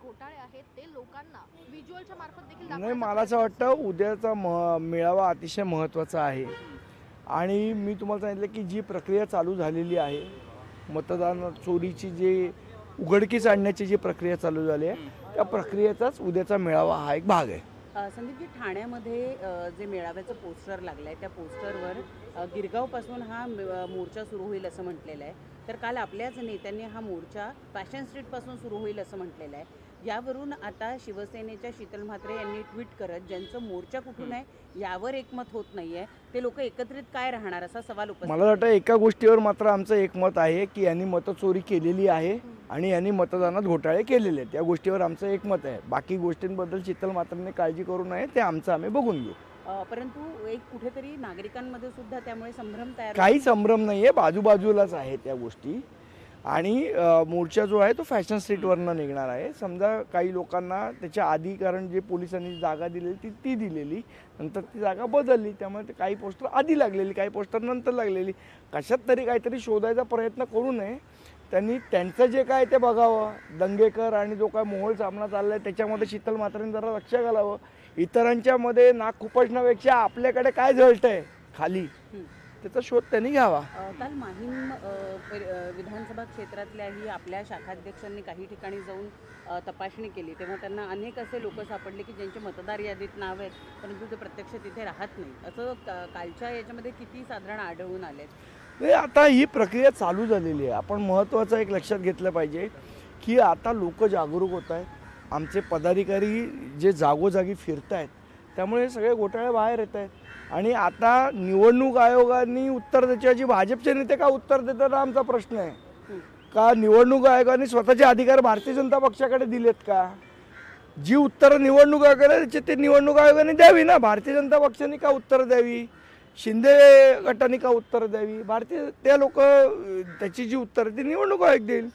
घोटाळे आहेत ते लोकांना व्हिज्युअलच्या मार्फत देखील नाही, मला असं वाटतं उद्याचा मेळावा अतिशय महत्त्वाचा आहे आणि मी तुम्हाला सांगितलं की जी प्रक्रिया चालू झालेली आहे, मतदान चोरीची जी उघडकीस आणण्याची जी प्रक्रिया चालू झाली आहे त्या प्रक्रियेचाच उद्याचा मेळावा हा एक भाग आहे. संदीपजी, ठाण्यामध्ये जे मेळाव्याचं पोस्टर लागलं आहे त्या पोस्टरवर गिरगावपासून हा मोर्चा सुरू होईल असं म्हटलेलं आहे. तर काल आपल्याच नेत्यांनी हा मोर्चा फॅशन स्ट्रीटपासून सुरू होईल असं म्हटलेलं आहे. यावरून आता शिवसेनेच्या शीतल म्हात्रे यांनी ट्विट करत ज्यांचं मोर्चा कुठून आहे यावर एकमत होत नाही आहे ते लोक एकत्रित काय राहणार असा सवाल उपस्थित. मला वाटतं एका गोष्टीवर मात्र आमचं एकमत आहे की यांनी मतचोरी केलेली आहे आणि यांनी मतदानात घोटाळे केलेले आहेत. त्या गोष्टीवर आमचं एकमत आहे. बाकी गोष्टींबद्दल शीतल म्हात्रेंनी काळजी करू नये, ते आमचं आम्ही बघून घेऊ. परंतु एक कुठेतरी नागरिकांमध्ये सुद्धा त्यामुळे संभ्रम तयार. काही संभ्रम नाही आहे, बाजूबाजूलाच आहे त्या गोष्टी. आणि मोर्चा जो आहे तो फॅशन स्ट्रीटवरनं निघणार आहे. समजा काही लोकांना त्याच्या आधी, कारण जे पोलिसांनी जागा दिलेली ती दिलेली, नंतर ती जागा बदलली, त्यामुळे ते काही पोस्टर आधी लागलेली, काही पोस्टर नंतर लागलेली. कशात तरी काहीतरी शोधायचा प्रयत्न करू नये. त्यांनी त्यांचं जे काय ते बघावं. दंगेकर आणि जो काय मोहोळ सामना चालला आहे त्याच्यामध्ये शीतल म्हात्रेंनी जरा लक्ष घालावं. इतरांच्या मध्ये नाक खुपसण्यापेक्षा आपल्याकडे काय जळतंय खाली त्याचा शोध त्यांनी घ्यावा. काल माहीम विधानसभा क्षेत्रातल्याही आपल्या शाखाध्यक्षांनी काही ठिकाणी जाऊन तपासणी केली, तेव्हा त्यांना अनेक असे लोक सापडले की ज्यांचे मतदार यादीत नाव आहेत परंतु ते प्रत्यक्ष तिथे राहत नाही. असं कालच्या याच्यामध्ये किती साधारण आढळून आले? आता ही प्रक्रिया चालू झालेली आहे. आपण महत्त्वाचं एक लक्षात घेतलं पाहिजे की आता लोक जागरूक होत आहेत. आमचे पदाधिकारी जे जागोजागी फिरत आहेत त्यामुळे सगळे घोटाळे बाहेर येत आहेत. आणि आता निवडणूक आयोगाने उत्तर द्यायची, भाजपचे नेते का उत्तर देतात आमचा प्रश्न आहे. का निवडणूक आयोगाने स्वतःचे अधिकार भारतीय जनता पक्षाकडे दिलेत का? जी उत्तरं निवडणूक आयोगाला द्यायची ते निवडणूक आयोगाने द्यावी ना. भारतीय जनता पक्षाने का उत्तर द्यावी? शिंदे गटाने का उत्तर द्यावी? त्या लोक त्याची जी उत्तर ती निवडणूक आयोग देईल.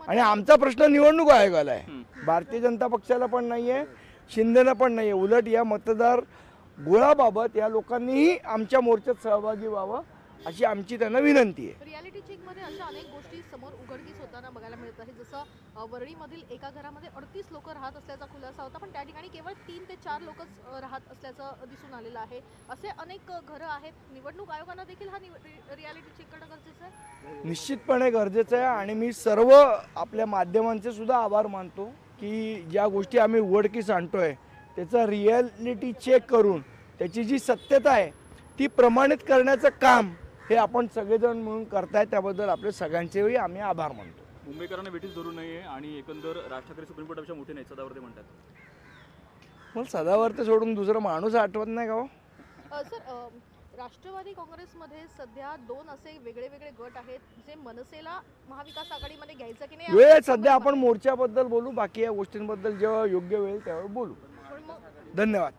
आणि आमचा प्रश्न निवडणूक आयोगाला आहे, भारतीय जनता पक्षाला पण नाही आहे, शिंदेला पण नाही आहे. उलट या मतदार गोळाबाबत या लोकांनीही आमच्या मोर्चात सहभागी व्हावं अशी आमची त्यांना विनंती आहे. रियालिटी चेकमध्ये अशा अनेक गोष्टी समोर उघडकीस होताना बघायला मिळत आहे. जसं वरळीमधील एका घरामध्ये 38 लोक राहत असल्याचा खुलासा होता, पण त्या ठिकाणी केवळ 3 ते 4 लोकच राहत असल्याचं दिसून आलेलं आहे. असे अनेक घरं आहेत. निवडणूक आयोगानं देखील हा रियालिटी चेक करणं गरजेचं आहे. निश्चितपणे गरजेचं आहे. आणि मी सर्व आपल्या माध्यमांचे सुद्धा आभार मानतो की ज्या गोष्टी आम्ही उघडकीस आणतोय त्याचा रियालिटी चेक करून त्याची जी सत्यता आहे ती प्रमाणित करण्याचं काम हे आपण सगळेजण मिळून करताय. त्याबद्दल आपले सगळ्यांचेही आम्ही आभार मानतो. मुंबईकरांना वेठीस धरू नये आणि एकंदर राज ठाकरे सुप्रीम कोर्टापेक्षा मोठे नाहीत, सदावर्ते म्हणतात. मग सदावर्ते सोडून दुसरं माणूस आठवत नाही का हो? सर, राष्ट्रवादी काँग्रेसमध्ये सध्या 2 असे वेगळे वेगळे गट आहेत जे मनसेला महाविकास आघाडीमध्ये घ्यायचं की नाही वेळ सध्या आपण मोर्चाबद्दल बोलू, बाकी या गोष्टींबद्दल जेव्हा योग्य वेळ त्यावेळी बोलू. धन्यवाद.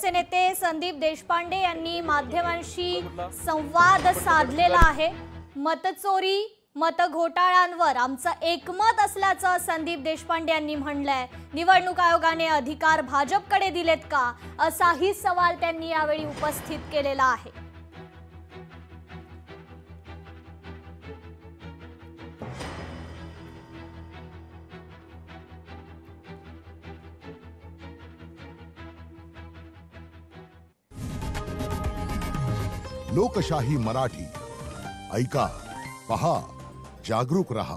नेते संदीप देशपांडे यांनी माध्यमांशी संवाद साधलेला आहे. मतचोरी मत घोटाळ्यांवर आमचं एकमत असल्याचं संदीप देशपांडे यांनी म्हणलंय. निवडणूक आयोगाने अधिकार भाजपकडे दिलेत का असाही सवाल त्यांनी यावेळी उपस्थित केलेला आहे. लोकशाही मराठी ऐका, पहा, जागरूक रहा.